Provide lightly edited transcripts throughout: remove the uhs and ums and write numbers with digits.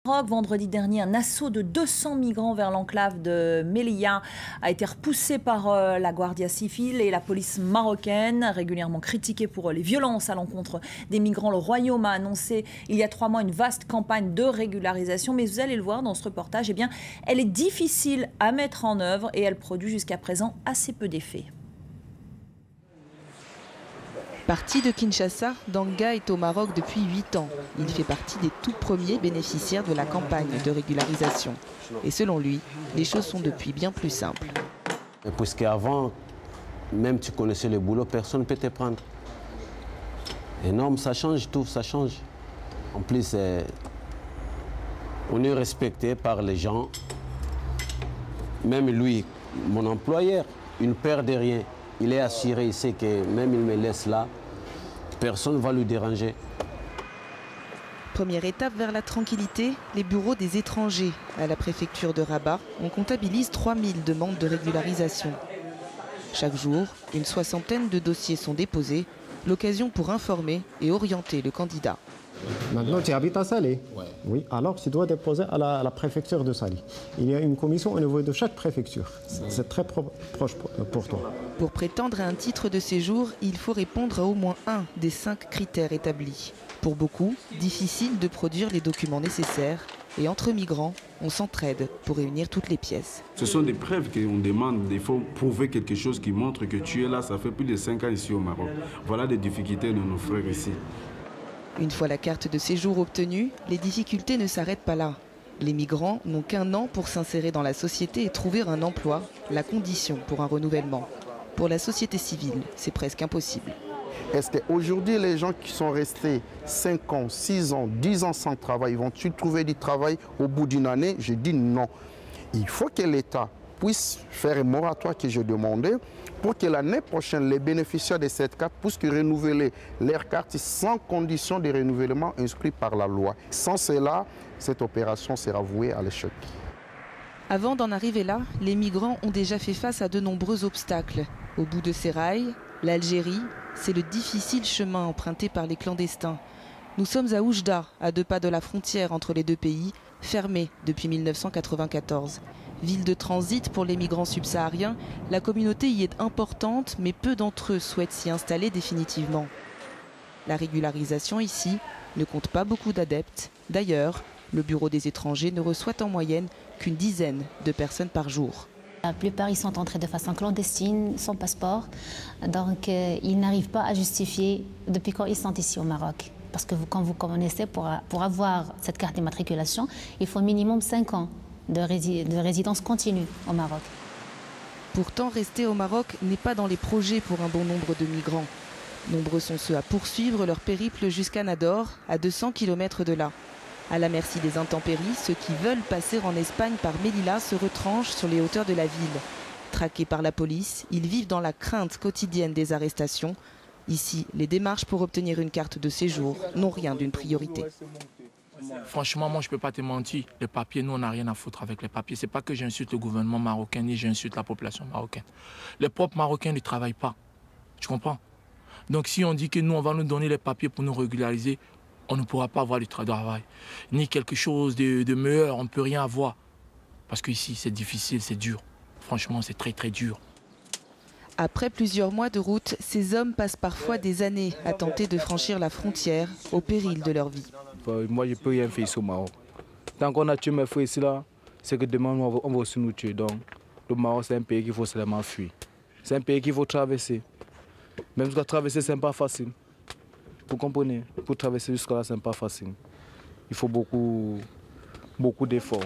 Vendredi dernier, un assaut de 200 migrants vers l'enclave de Melilla a été repoussé par la Guardia Civil et la police marocaine, régulièrement critiquée pour les violences à l'encontre des migrants. Le Royaume a annoncé il y a 3 mois une vaste campagne de régularisation, mais vous allez le voir dans ce reportage, eh bien, elle est difficile à mettre en œuvre et elle produit jusqu'à présent assez peu d'effets. Parti de Kinshasa, Danga est au Maroc depuis 8 ans. Il fait partie des tout premiers bénéficiaires de la campagne de régularisation. Et selon lui, les choses sont depuis bien plus simples. Puisqu'avant, même tu connaissais le boulot, personne ne peut te prendre. Et non, ça change tout, ça change. En plus, on est respecté par les gens. Même lui, mon employeur, il ne perd de rien. Il est assuré, il sait que même il me laisse là, personne ne va lui déranger. Première étape vers la tranquillité, les bureaux des étrangers. À la préfecture de Rabat, on comptabilise 3000 demandes de régularisation. Chaque jour, une 60aine de dossiers sont déposés, l'occasion pour informer et orienter le candidat. Maintenant, tu habites à Salé. Ouais. Oui, alors tu dois déposer à la préfecture de Salé. Il y a une commission au niveau de chaque préfecture. C'est très proche pour toi. Pour prétendre à un titre de séjour, il faut répondre à au moins un des 5 critères établis. Pour beaucoup, difficile de produire les documents nécessaires. Et entre migrants, on s'entraide pour réunir toutes les pièces. Ce sont des preuves qu'on demande. Il faut prouver quelque chose qui montre que tu es là. Ça fait plus de 5 ans ici au Maroc. Voilà les difficultés de nos frères ici. Une fois la carte de séjour obtenue, les difficultés ne s'arrêtent pas là. Les migrants n'ont qu'1 an pour s'insérer dans la société et trouver un emploi, la condition pour un renouvellement. Pour la société civile, c'est presque impossible. Est-ce qu'aujourd'hui, les gens qui sont restés 5 ans, 6 ans, 10 ans sans travail, vont-ils trouver du travail au bout d'une année? Je dis non. Il faut que l'État puisse faire un moratoire que j'ai demandé pour que l'année prochaine, les bénéficiaires de cette carte puissent renouveler leur carte sans condition de renouvellement inscrite par la loi. Sans cela, cette opération sera vouée à l'échec. Avant d'en arriver là, les migrants ont déjà fait face à de nombreux obstacles. Au bout de ces rails, l'Algérie, c'est le difficile chemin emprunté par les clandestins. Nous sommes à Oujda, à 2 pas de la frontière entre les 2 pays, fermée depuis 1994. Ville de transit pour les migrants subsahariens, la communauté y est importante, mais peu d'entre eux souhaitent s'y installer définitivement. La régularisation ici ne compte pas beaucoup d'adeptes. D'ailleurs, le bureau des étrangers ne reçoit en moyenne qu'une dizaine de personnes par jour. La plupart, ils sont entrés de façon clandestine, sans passeport. Donc, ils n'arrivent pas à justifier depuis quand ils sont ici au Maroc. Parce que quand vous connaissez, pour avoir cette carte d'immatriculation, il faut minimum 5 ans de résidence continue au Maroc. Pourtant, rester au Maroc n'est pas dans les projets pour un bon nombre de migrants. Nombreux sont ceux à poursuivre leur périple jusqu'à Nador, à 200 km de là. À la merci des intempéries, ceux qui veulent passer en Espagne par Melilla se retranchent sur les hauteurs de la ville. Traqués par la police, ils vivent dans la crainte quotidienne des arrestations. Ici, les démarches pour obtenir une carte de séjour n'ont rien d'une priorité. Franchement, moi, je ne peux pas te mentir. Les papiers, nous, on n'a rien à foutre avec les papiers. Ce n'est pas que j'insulte le gouvernement marocain, ni j'insulte la population marocaine. Les propres Marocains ne travaillent pas. Tu comprends? Donc, si on dit que nous, on va nous donner les papiers pour nous régulariser, on ne pourra pas avoir du travail. Ni quelque chose de meilleur, on ne peut rien avoir. Parce qu'ici, c'est difficile, c'est dur. Franchement, c'est très, très dur. Après plusieurs mois de route, ces hommes passent parfois des années à tenter de franchir la frontière au péril de leur vie. Moi, je ne peux rien faire ici au Maroc. Tant qu'on a tué mes frères ici, c'est que demain, on va aussi nous tuer. Donc, le Maroc, c'est un pays qu'il faut seulement fuir. C'est un pays qu'il faut traverser. Même jusqu'à traverser, ce n'est pas facile. Vous comprenez? Pour traverser jusqu'à là, ce n'est pas facile. Il faut beaucoup d'efforts.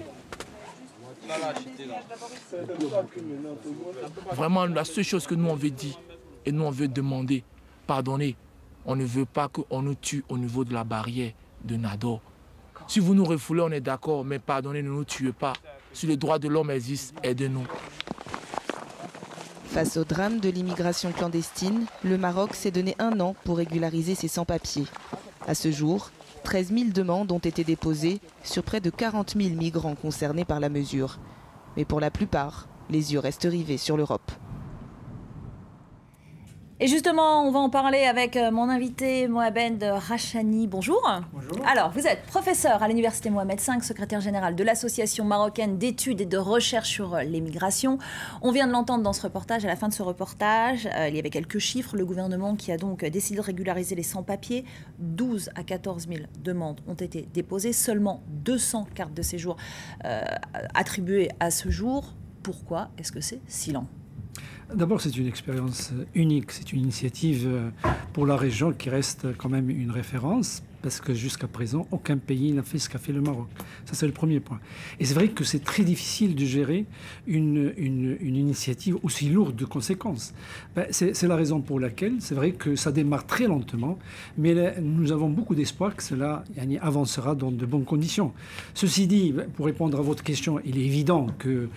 Vraiment, la seule chose que nous, on veut dire et nous, on veut demander, pardonnez, on ne veut pas qu'on nous tue au niveau de la barrière de Nador. Si vous nous refoulez, on est d'accord, mais pardonnez, ne nous tuez pas. Si les droits de l'homme existent, aidez-nous. Face au drame de l'immigration clandestine, le Maroc s'est donné 1 an pour régulariser ses sans-papiers. À ce jour, 13 000 demandes ont été déposées sur près de 40 000 migrants concernés par la mesure. Mais pour la plupart, les yeux restent rivés sur l'Europe. Et justement, on va en parler avec mon invité Mohamed Rachani. Bonjour. Bonjour. Alors, vous êtes professeur à l'Université Mohamed V, secrétaire général de l'Association marocaine d'études et de recherche sur l'immigration. On vient de l'entendre dans ce reportage. À la fin de ce reportage, il y avait quelques chiffres. Le gouvernement qui a donc décidé de régulariser les sans-papiers. 12 à 14 000 demandes ont été déposées. Seulement 200 cartes de séjour attribuées à ce jour. Pourquoi est-ce que c'est si lent ? D'abord, c'est une expérience unique, c'est une initiative pour la région qui reste quand même une référence, parce que jusqu'à présent, aucun pays n'a fait ce qu'a fait le Maroc. Ça, c'est le premier point. Et c'est vrai que c'est très difficile de gérer une initiative aussi lourde de conséquences. C'est la raison pour laquelle, c'est vrai que ça démarre très lentement, mais là, nous avons beaucoup d'espoir que cela avancera dans de bonnes conditions. Ceci dit, pour répondre à votre question, il est évident qu'il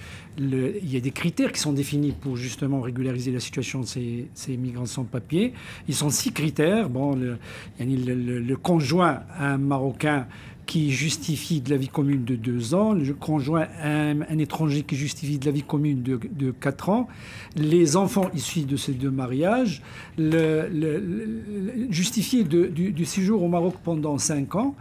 y a des critères qui sont définis pour justement régulariser la situation de ces migrants sans papier. Ils sont 6 critères. Bon, le conjoint à un Marocain qui justifie de la vie commune de 2 ans, le conjoint à un étranger qui justifie de la vie commune de 4 ans, les enfants issus de ces 2 mariages, justifier du séjour au Maroc pendant 5 ans,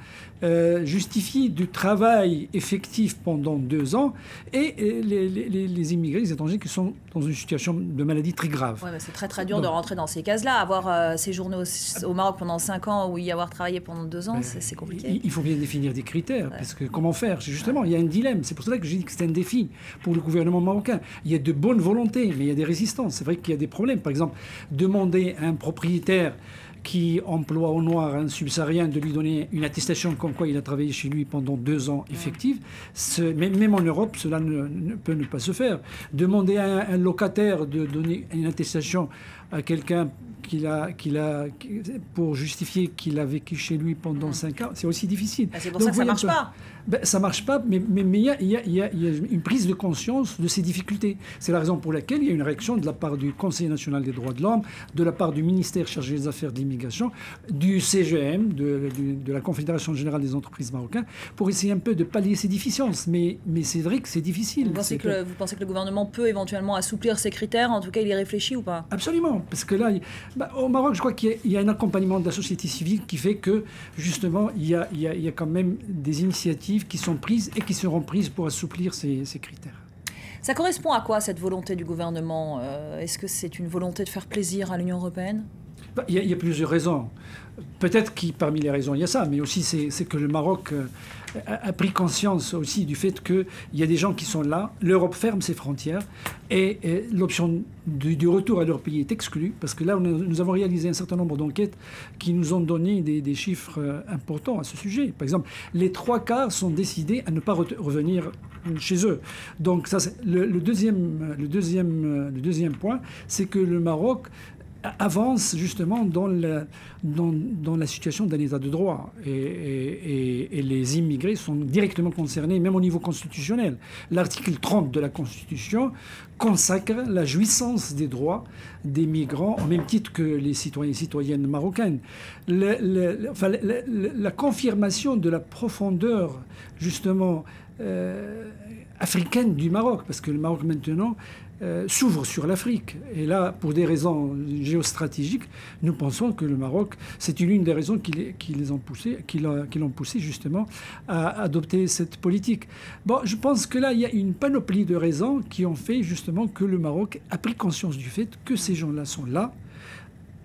justifier du travail effectif pendant 2 ans, et les immigrés, les étrangers qui sont dans une situation de maladie très grave. Ouais, c'est très très dur de rentrer dans ces cases-là. Avoir séjourné au Maroc pendant 5 ans ou y avoir travaillé pendant 2 ans, c'est compliqué. Il faut bien définir des critères, parce que comment faire ? Justement, il y a un dilemme. C'est pour cela que j'ai dit que c'est un défi pour le gouvernement marocain. Il y a de bonnes volontés, mais il y a des résistances. C'est vrai qu'il y a des problèmes. Par exemple, demander à un propriétaire qui emploie au noir un subsaharien de lui donner une attestation comme quoi il a travaillé chez lui pendant 2 ans effectifs, même en Europe, cela ne peut ne pas se faire. Demander à un locataire de donner une attestation à quelqu'un pour justifier qu'il a vécu chez lui pendant 5 ans, c'est aussi difficile. C'est pour ça que ça ne marche pas. Ça ne marche pas, mais il y a une prise de conscience de ces difficultés. C'est la raison pour laquelle il y a une réaction de la part du Conseil national des droits de l'homme, de la part du ministère chargé des affaires de l'immigration, du CGM, de la Confédération générale des entreprises marocaines, pour essayer un peu de pallier ces déficiences. Mais c'est vrai que c'est difficile. Vous pensez que le gouvernement peut éventuellement assouplir ces critères ? En tout cas, il y réfléchit ou pas ? Absolument, parce que là, au Maroc, je crois qu'il y a un accompagnement de la société civile qui fait que, justement, il y a quand même des initiatives qui sont prises et qui seront prises pour assouplir ces critères. Ça correspond à quoi, cette volonté du gouvernement ? Est-ce que c'est une volonté de faire plaisir à l'Union européenne ? Il y a plusieurs raisons. Peut-être que parmi les raisons, il y a ça, mais aussi c'est que le Maroc a pris conscience aussi du fait qu'il y a des gens qui sont là, l'Europe ferme ses frontières et l'option du retour à leur pays est exclue, parce que là, nous avons réalisé un certain nombre d'enquêtes qui nous ont donné des chiffres importants à ce sujet. Par exemple, les 3/4 sont décidés à ne pas revenir chez eux. Donc ça, le deuxième point, c'est que le Maroc avance justement dans la situation d'un état de droit. Et les immigrés sont directement concernés, même au niveau constitutionnel. L'article 30 de la Constitution consacre la jouissance des droits des migrants au même titre que les citoyens et citoyennes marocaines. La confirmation de la profondeur, justement, africaine du Maroc, parce que le Maroc maintenant s'ouvre sur l'Afrique. Et là, pour des raisons géostratégiques, nous pensons que le Maroc, c'est l'une des raisons qui l'ont poussé justement à adopter cette politique. Bon, je pense que là, il y a une panoplie de raisons qui ont fait justement que le Maroc a pris conscience du fait que ces gens-là sont là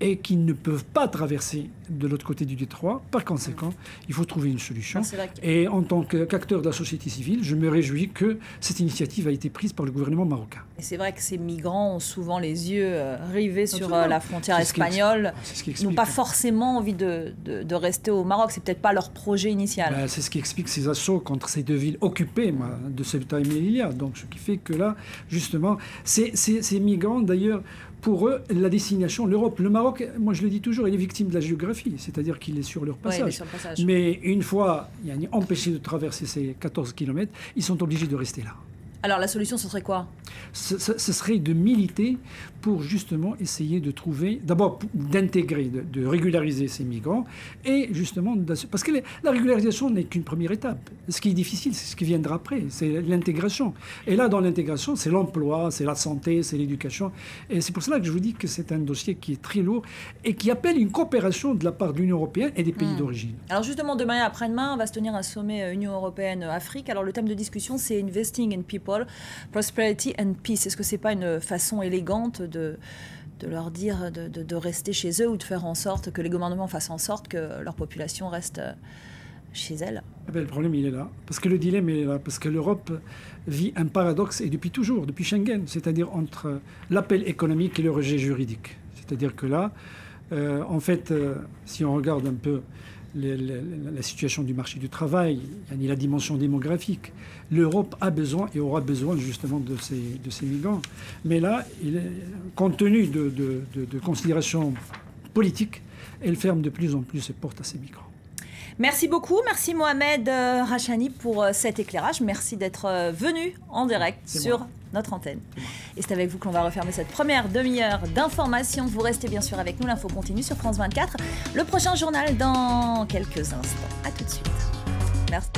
et qu'ils ne peuvent pas traverser de l'autre côté du détroit. Par conséquent, il faut trouver une solution. Et en tant qu'acteur de la société civile, je me réjouis que cette initiative a été prise par le gouvernement marocain. Et c'est vrai que ces migrants ont souvent les yeux rivés sur la frontière espagnole. Ils n'ont pas forcément envie de rester au Maroc. C'est peut-être pas leur projet initial. C'est ce qui explique ces assauts contre ces 2 villes occupées de Ceuta et Melilla. Donc, ce qui fait que là, justement, ces migrants, d'ailleurs, pour eux, la destination, l'Europe, le Maroc, moi je le dis toujours, il est victime de la géographie, c'est-à-dire qu'il est sur leur passage. Ouais, il est sur le passage. Mais une fois empêchés de traverser ces 14 km, ils sont obligés de rester là. Alors la solution, ce serait quoi? Ce serait de militer pour justement essayer de trouver, d'abord d'intégrer, de régulariser ces migrants et justement, parce que la régularisation n'est qu'une première étape. Ce qui est difficile, c'est ce qui viendra après, c'est l'intégration. Et là, dans l'intégration, c'est l'emploi, c'est la santé, c'est l'éducation. Et c'est pour cela que je vous dis que c'est un dossier qui est très lourd et qui appelle une coopération de la part de l'Union européenne et des pays d'origine. Alors justement, demain et après-demain, va se tenir un sommet Union européenne-Afrique. Alors le thème de discussion, c'est Investing in People, Prosperity and Peace. Est-ce que ce n'est pas une façon élégante de leur dire de rester chez eux ou de faire en sorte que les gouvernements fassent en sorte que leur population reste chez elle? Le problème, il est là. Parce que le dilemme, il est là. Parce que l'Europe vit un paradoxe, et depuis toujours, depuis Schengen, c'est-à-dire entre l'appel économique et le rejet juridique. C'est-à-dire que là, en fait, si on regarde un peu la situation du marché du travail, la dimension démographique, l'Europe a besoin et aura besoin justement de ces migrants. Mais là, compte tenu de considérations politiques, elle ferme de plus en plus ses portes à ces migrants. Merci beaucoup, merci Mohamed Rachani pour cet éclairage. Merci d'être venu en direct sur notre antenne. Et c'est avec vous qu'on va refermer cette première demi-heure d'information. Vous restez bien sûr avec nous, l'info continue sur France 24. Le prochain journal dans quelques instants. À tout de suite. Merci.